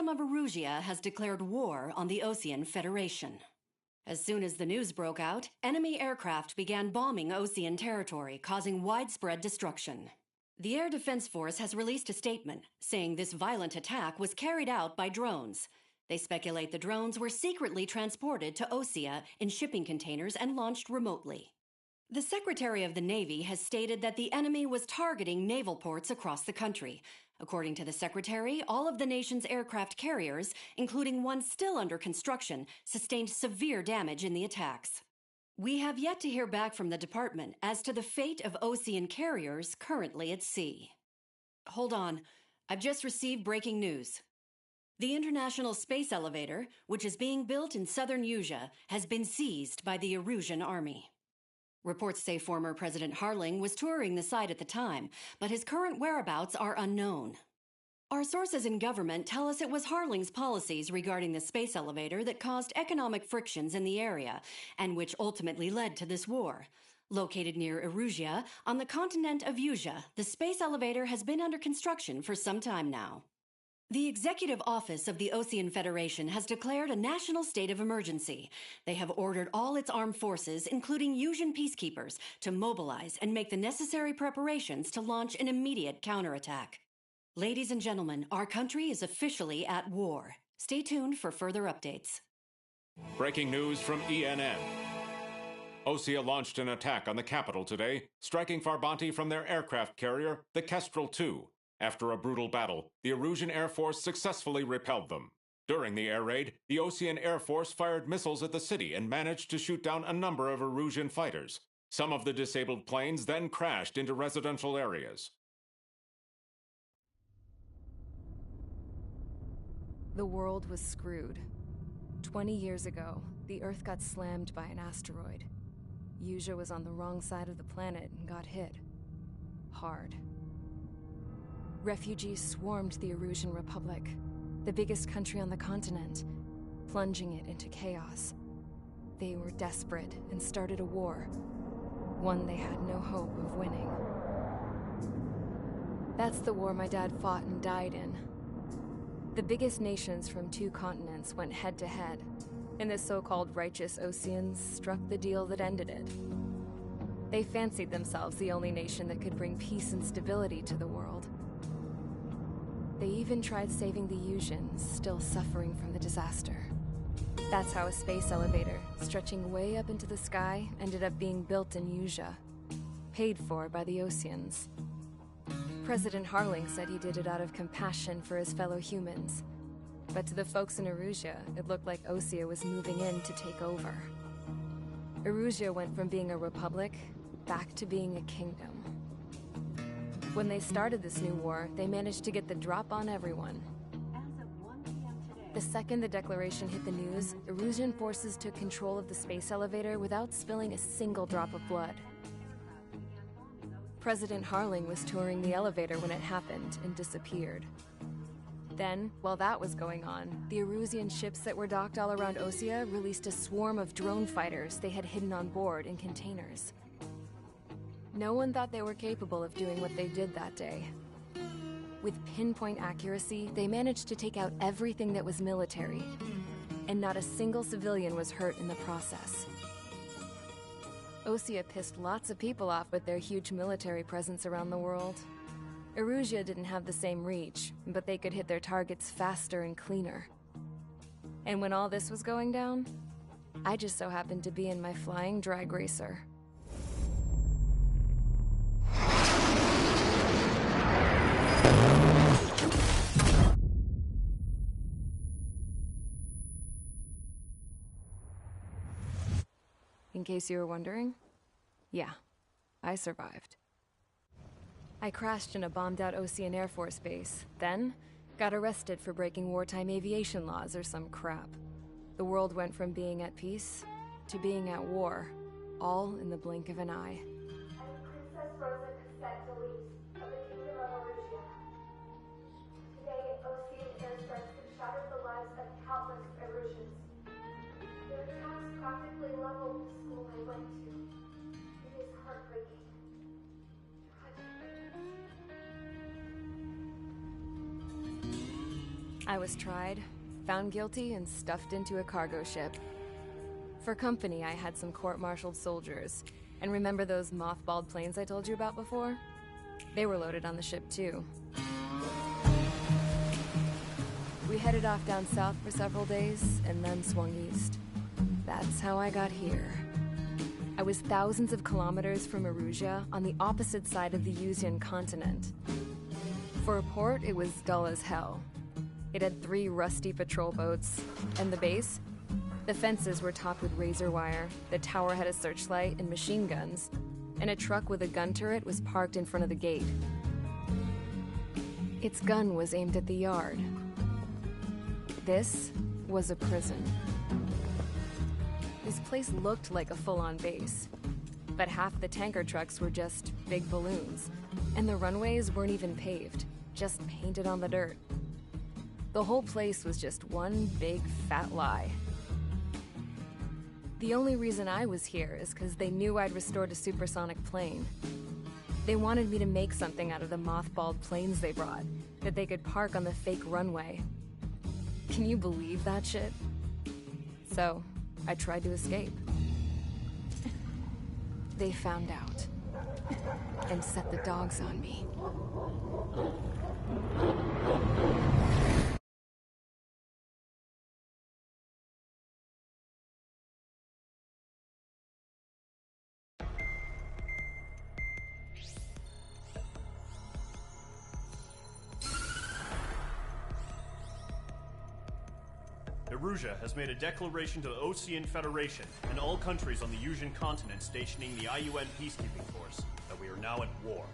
Kingdom of Erusia has declared war on the Osean Federation. As soon as the news broke out, enemy aircraft began bombing Osean territory, causing widespread destruction. The Air Defense Force has released a statement saying this violent attack was carried out by drones. They speculate the drones were secretly transported to Osea in shipping containers and launched remotely. The Secretary of the Navy has stated that the enemy was targeting naval ports across the country. According to the Secretary, all of the nation's aircraft carriers, including one still under construction, sustained severe damage in the attacks. We have yet to hear back from the department as to the fate of Osean carriers currently at sea. Hold on, I've just received breaking news. The International Space Elevator, which is being built in southern Usea, has been seized by the Erusian Army. Reports say former President Harling was touring the site at the time, but his current whereabouts are unknown. Our sources in government tell us it was Harling's policies regarding the space elevator that caused economic frictions in the area, and which ultimately led to this war. Located near Erusia, on the continent of Usea, the space elevator has been under construction for some time now. The Executive Office of the Osean Federation has declared a national state of emergency. They have ordered all its armed forces, including Usean peacekeepers, to mobilize and make the necessary preparations to launch an immediate counterattack. Ladies and gentlemen, our country is officially at war. Stay tuned for further updates. Breaking news from ENN. Osea launched an attack on the capital today, striking Farbanti from their aircraft carrier, the Kestrel II. After a brutal battle, the Erusian Air Force successfully repelled them. During the air raid, the Osean Air Force fired missiles at the city and managed to shoot down a number of Erusian fighters. Some of the disabled planes then crashed into residential areas. The world was screwed. 20 years ago, the Earth got slammed by an asteroid. Usea was on the wrong side of the planet and got hit. Hard. Refugees swarmed the Erusian Republic, the biggest country on the continent, plunging it into chaos. They were desperate and started a war, one they had no hope of winning. That's the war my dad fought and died in. The biggest nations from 2 continents went head-to-head, and the so-called righteous Oseans struck the deal that ended it. They fancied themselves the only nation that could bring peace and stability to the world. They even tried saving the Useans, still suffering from the disaster. That's how a space elevator, stretching way up into the sky, ended up being built in Usea, paid for by the Oseans. President Harling said he did it out of compassion for his fellow humans. But to the folks in Erusia, it looked like Osea was moving in to take over. Erusia went from being a republic back to being a kingdom. When they started this new war, they managed to get the drop on everyone. The second the declaration hit the news, Erusian forces took control of the space elevator without spilling a single drop of blood. President Harling was touring the elevator when it happened and disappeared. Then, while that was going on, the Erusian ships that were docked all around Osea released a swarm of drone fighters they had hidden on board in containers. No one thought they were capable of doing what they did that day. With pinpoint accuracy, they managed to take out everything that was military, and not a single civilian was hurt in the process. Osea pissed lots of people off with their huge military presence around the world. Erusia didn't have the same reach, but they could hit their targets faster and cleaner. And when all this was going down, I just so happened to be in my flying drag racer. In case you were wondering, yeah, I survived. I crashed in a bombed-out Osean Air Force base, then got arrested for breaking wartime aviation laws or some crap. The world went from being at peace to being at war, all in the blink of an eye. I am Princess Rosa Cassette Delise of the Kingdom of Erusia. Today, Osean airstrikes have shattered the lives of countless Erusians. Their attacks practically leveled the school I went to. It is heartbreaking. Tragic. I was tried, found guilty, and stuffed into a cargo ship. For company, I had some court-martialed soldiers. And remember those mothballed planes I told you about before? They were loaded on the ship, too. We headed off down south for several days, and then swung east. That's how I got here. I was thousands of kilometers from Erusia, on the opposite side of the Yuzian continent. For a port, it was dull as hell. It had 3 rusty patrol boats, and the base? The fences were topped with razor wire, the tower had a searchlight and machine guns, and a truck with a gun turret was parked in front of the gate. Its gun was aimed at the yard. This was a prison. This place looked like a full-on base, but half the tanker trucks were just big balloons, and the runways weren't even paved, just painted on the dirt. The whole place was just one big fat lie. The only reason I was here is because they knew I'd restored a supersonic plane. They wanted me to make something out of the mothballed planes they brought, that they could park on the fake runway. Can you believe that shit? So, I tried to escape. They found out, and set the dogs on me. Erusia has made a declaration to the Ocean Federation and all countries on the Yuzian continent stationing the IUN peacekeeping force that we are now at war.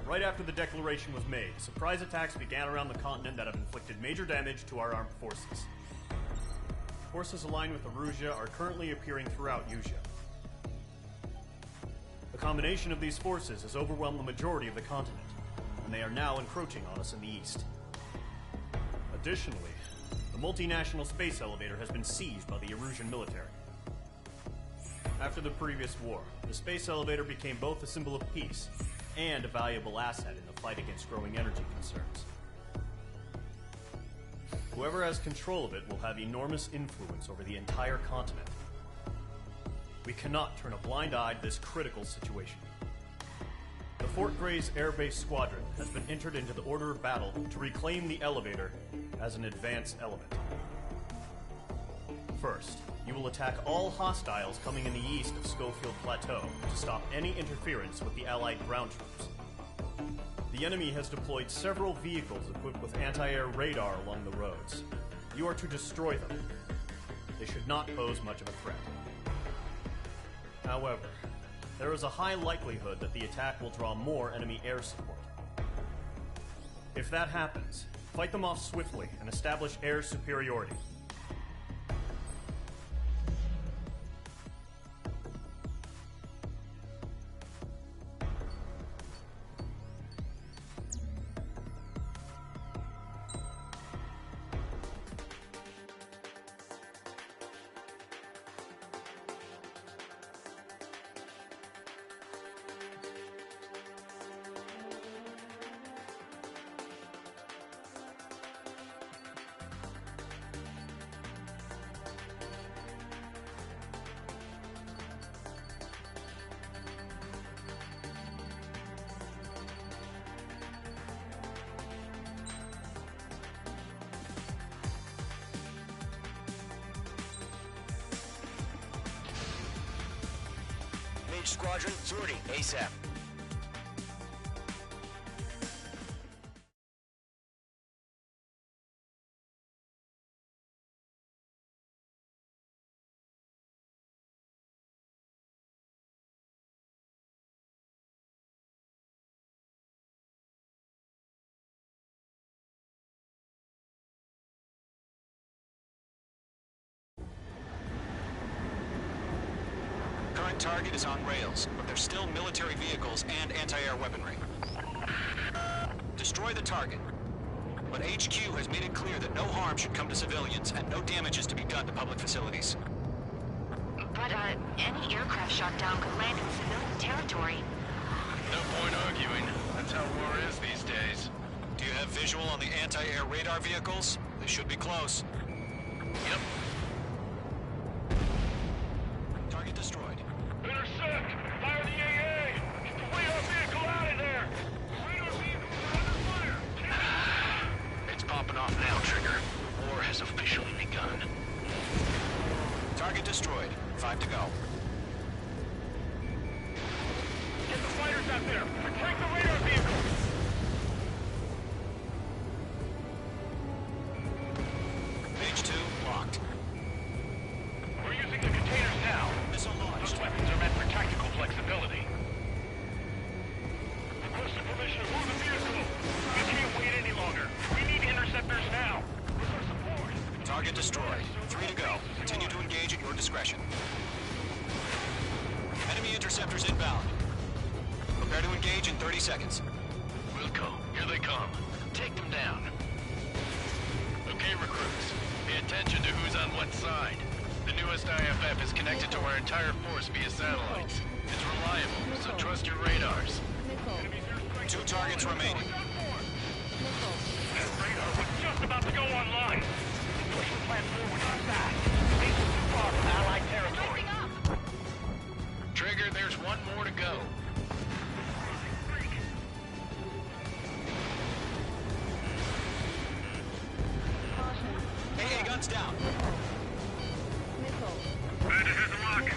Right after the declaration was made, surprise attacks began around the continent that have inflicted major damage to our armed forces. Forces aligned with Erusia are currently appearing throughout Yusia. The combination of these forces has overwhelmed the majority of the continent, and they are now encroaching on us in the east. Additionally, the multinational space elevator has been seized by the Erusian military. After the previous war, the space elevator became both a symbol of peace and a valuable asset in the fight against growing energy concerns. Whoever has control of it will have enormous influence over the entire continent. We cannot turn a blind eye to this critical situation. The Fort Gray's Air Base Squadron has been entered into the order of battle to reclaim the elevator as an advance element. First, you will attack all hostiles coming in the east of Schofield Plateau to stop any interference with the Allied ground troops. The enemy has deployed several vehicles equipped with anti-air radar along the roads. You are to destroy them. They should not pose much of a threat. However, there is a high likelihood that the attack will draw more enemy air support. If that happens, fight them off swiftly and establish air superiority. Squadron sorting ASAP. Current target is on rails, but there's still military vehicles and anti-air weaponry. Destroy the target. But HQ has made it clear that no harm should come to civilians and no damage is to be done to public facilities. But, any aircraft shot down could land in civilian territory. No point arguing. That's how war is these days. Do you have visual on the anti-air radar vehicles? They should be close. Yep. Target destroyed. Intercept! Fire the AA! Get the radar vehicle out of there! Radar vehicle under fire! It's popping off now, Trigger. The war has officially begun. Target destroyed. 5 to go. Get the fighters out there! Protect the radar vehicle! Page 2, locked. We're using the containers now. Missile launched. Those weapons are meant for tactical flexibility. Requesting permission to move the vehicle. You can't wait any longer. We need interceptors now. With our support. Target destroyed. 3 to go. Continue to engage at your discretion. Enemy interceptors inbound. Prepare to engage in 30 seconds. Wilco, here they come. Take them down. Okay, recruits. Pay attention to who's on what side. The newest IFF is connected to our entire force via satellites. It's reliable, so trust your radars. 2 targets remaining. That radar was just about to go online. Push the plan forward fast. These are too far from Allied territory. Trigger, there's one more to go. AA guns down. Bandit has a lock.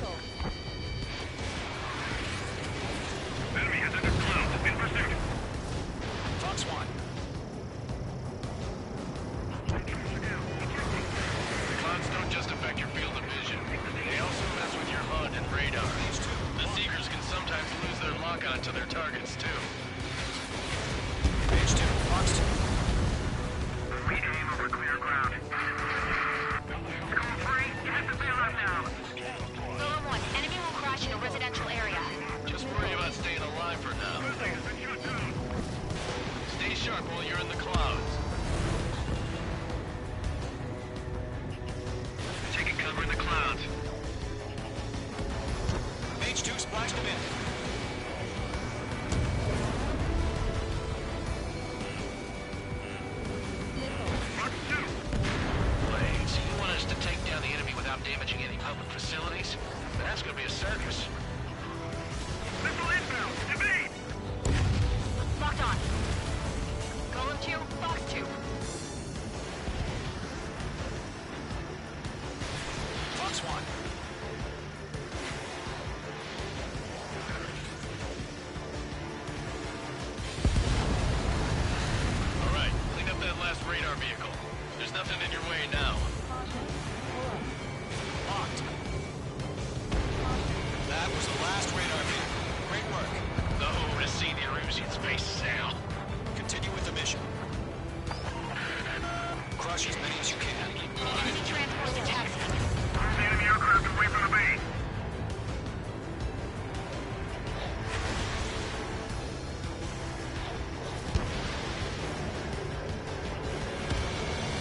Enemy has entered clouds. In pursuit. Fox 1. The clouds don't just affect your field of vision. They also mess with your HUD and radar. The Seekers can sometimes lose their lock-on to their targets, too. Page 2, Fox 2. We aim over clear ground. Come free. Hit the bailout now. Golem 1, enemy will crash in a residential area. Just worry about staying alive for now. Stay sharp while you're in the clouds. Taking cover in the clouds. Page 2 splashed him in. Mark 2. Blades, you want us to take down the enemy without damaging any public facilities? That's gonna be a circus. Missile inbound! Evade! Locked on. Golem 2, Fox 2. Fox 1. All right, clean up that last radar vehicle. There's nothing in your way now. Locked. That was the last radar vehicle. Great work. Oh, to see the Erusian space sail. Continue with the mission. Crush as many as you can. Enemy transports to taxi. The enemy aircraft away from the base.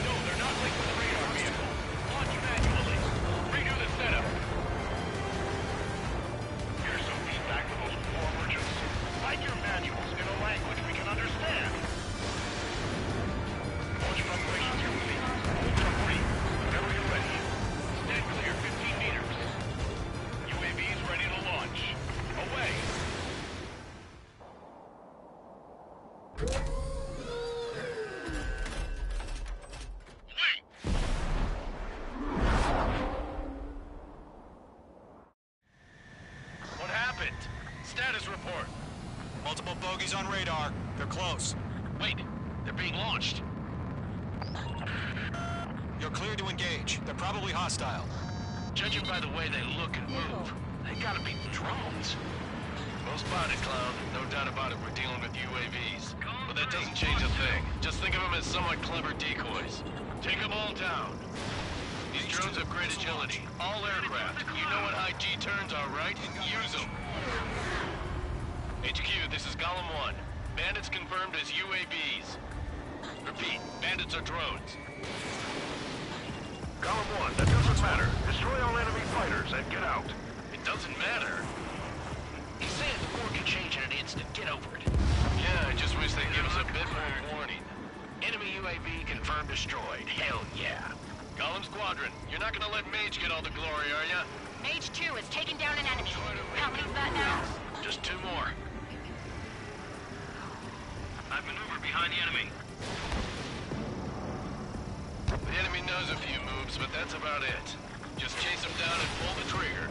No, they're not linked to the radar vehicle. Launch manually. Redo the setup. Here's some feedback for those war merchants. Write your manuals in a language we can understand. Launch preparations complete. Ultra free. Whenever you're ready. Stand clear 15 meters. UAVs ready to launch. Away. What happened? Status report. Multiple bogeys on radar. They're close. Wait, they're being launched. You're clear to engage. They're probably hostile. Judging by the way they look and move, they gotta be drones. Well spotted, Clown. No doubt about it, we're dealing with UAVs. But that doesn't change a thing. Just think of them as somewhat clever decoys. Take them all down. These drones have great agility. All aircraft. You know what high G turns are, right? Use them. HQ, this is Golem 1. Bandits confirmed as UAVs. Repeat, bandits are drones. Golem 1, that doesn't matter. Destroy all enemy fighters and get out. It doesn't matter. He's saying the war can change in an instant. Get over it. Yeah, I just wish they'd give us a bit more warning. UAV confirmed destroyed. Hell yeah. Golem Squadron, you're not gonna let Mage get all the glory, are ya? Mage 2 has taken down an enemy. How many's that now? Just 2 more. I've maneuvered behind the enemy. The enemy knows a few moves, but that's about it. Just chase him down and pull the trigger.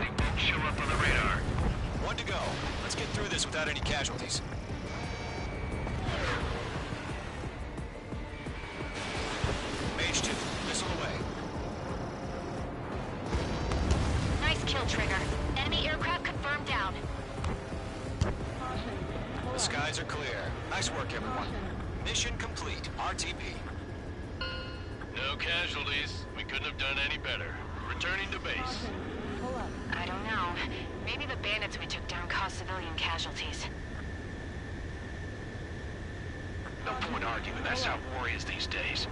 They won't show up on the radar. 1 to go. Let's get through this without any casualties. Mage 2, missile away. Nice kill, Trigger. Enemy aircraft confirmed down. The skies are clear. Nice work, everyone. Mission complete. RTB. No casualties. We couldn't have done any better. Returning to base. I don't know. Maybe the bandits we took down caused civilian casualties. No point arguing. That's how war is these days.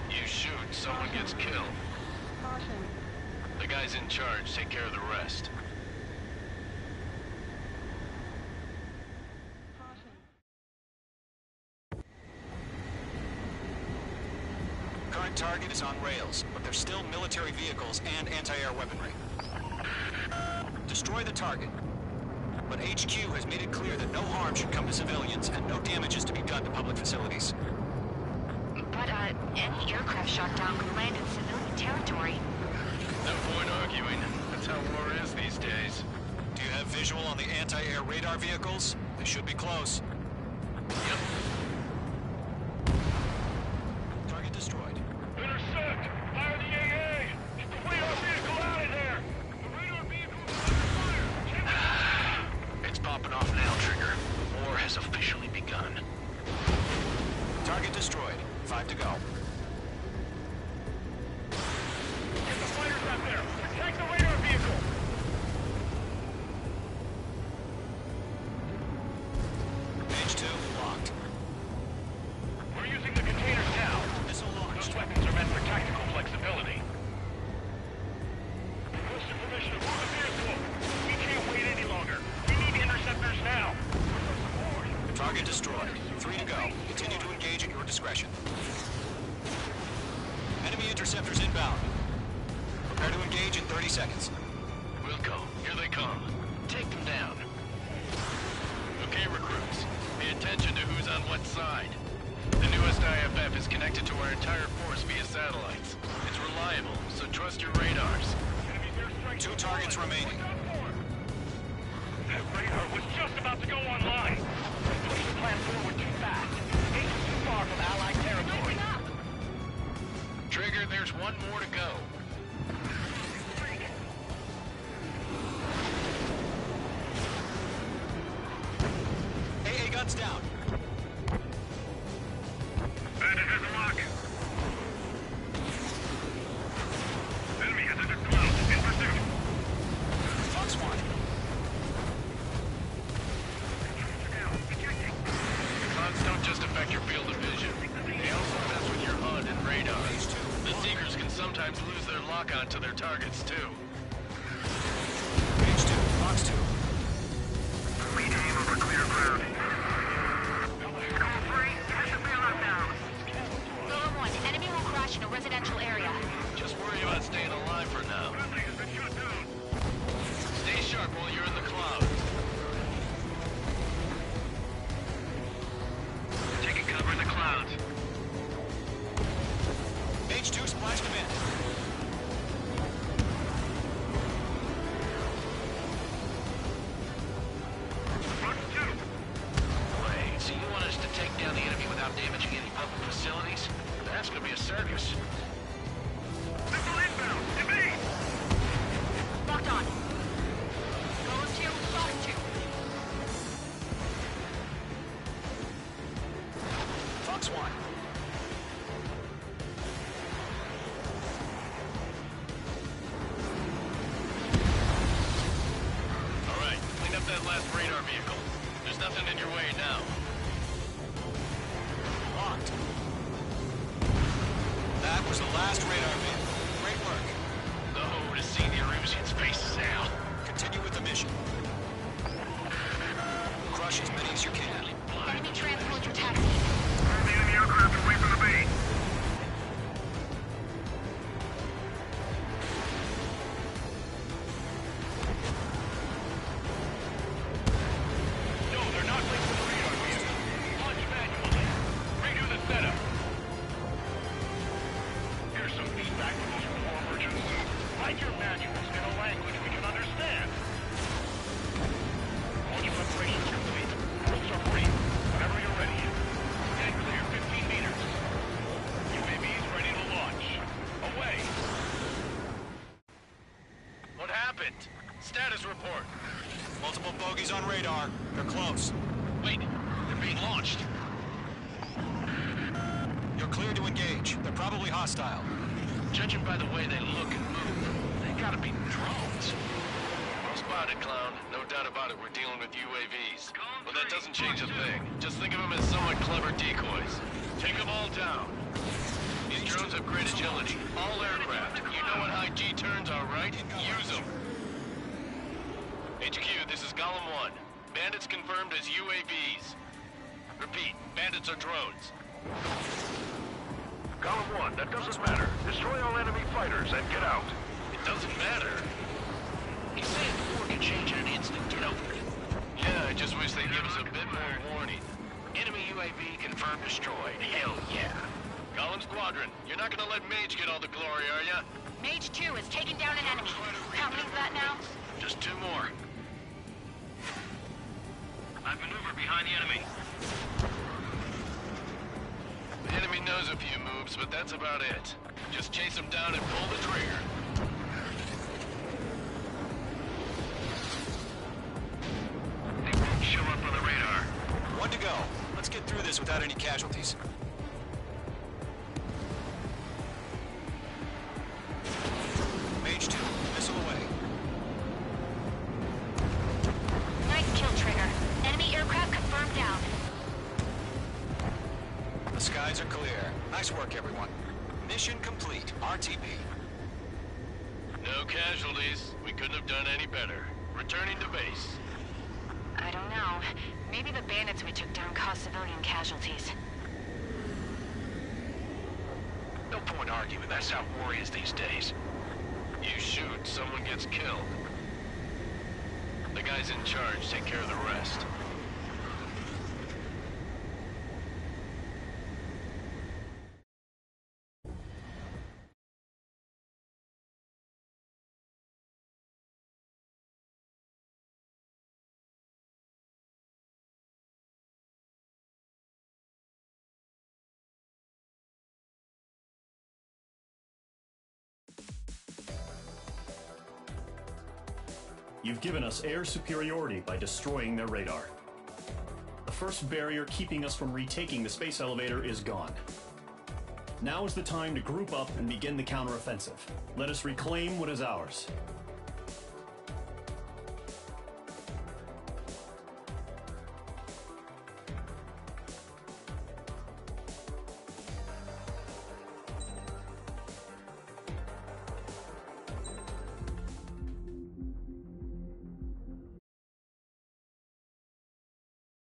You shoot, someone gets killed. The guys in charge take care of the rest. Current target is on rails, but there's still military vehicles and anti-air weaponry. Destroy the target. But HQ has made it clear that no harm should come to civilians and no damage is to be done to public facilities. But, any aircraft shot down could land in civilian territory. No point arguing. That's how war is these days. Do you have visual on the anti-air radar vehicles? They should be close. Yep. Target destroyed. Intersect! Fire the AA! Get the radar vehicle out of there! The radar vehicle is under fire! It's popping off now, Trigger. War has officially begun. Target destroyed. 5 to go. Get the fighters out there! Protect the radar vehicle! Mage 2, locked. We're using the containers now. Missile launched. Those weapons are meant for tactical flexibility. What's the permission to move the vehicle? We can't wait any longer. We need interceptors now. Target destroyed. 3 to go. Continue to engage at your discretion. Enemy interceptors inbound. Prepare to engage in 30 seconds. We'll go. Here they come. Take them down. Okay, recruits. Pay attention to who's on what side. The newest IFF is connected to our entire force via satellites. It's reliable, so trust your radars. 2 targets remaining. That radar was just about to go online. Push the plan forward too fast. It's too far from Allied territory. Trigger, there's one more to go. AA guns down. Bandit has a lock. Enemy has entered clouds. In pursuit. Fox 1. Clouds don't just affect your field of vision. They also mess with your HUD and radar. The Seekers can sometimes lose their lock-on to their targets, too. Mage 2, Fox 2. We aim over clear ground. Call 3, this is bailout now. Golem 1, enemy will crash in a residential area. Just worry about staying alive for now. Stay sharp while you're in the clouds. Taking cover in the clouds. Mage 2 splashed him in. Wait, so you want us to take down the enemy without damaging any public facilities? That's gonna be a circus. Missile inbound! Evade! Locked on. Golem 2, Fox 2. Fox 1. All right, clean up that last radar vehicle. There's nothing in your way now. Locked. That was the last radar vehicle. Great work. Oh, to see the Erusian faces now. Continue with the mission. hostile. Judging by the way they look and move, they gotta be drones. Well spotted, clown. No doubt about it, we're dealing with UAVs. But that doesn't change a thing. Just think of them as somewhat clever decoys. Take them all down. These drones have great agility. All aircraft. You know what high G turns are, right? Use them. HQ, this is Golem 1. Bandits confirmed as UAVs. Repeat, bandits are drones. Golem 1, that doesn't matter. Destroy all enemy fighters and get out. It doesn't matter. He's saying the war can change in an instant. Get over it. Yeah, I just wish they'd give us a bit more warning. Enemy UAV confirmed destroyed. Hell yeah. Golem Squadron, you're not gonna let Mage get all the glory, are ya? Mage 2 has taken down an enemy. How many's that now? Just 2 more. I've maneuvered behind the enemy. The enemy knows a few moves, but that's about it. Just chase them down and pull the trigger. They won't show up on the radar. 1 to go. Let's get through this without any casualties. Mage 2, missile away. Nice kill, Trigger. Enemy aircraft confirmed down. The skies are clear. Nice work, everyone. Mission complete. RTB. No casualties. We couldn't have done any better. Returning to base. I don't know. Maybe the bandits we took down caused civilian casualties. No point arguing. That's how war is these days. You shoot, someone gets killed. The guys in charge take care of the rest. You've given us air superiority by destroying their radar. The first barrier keeping us from retaking the space elevator is gone. Now is the time to group up and begin the counteroffensive. Let us reclaim what is ours.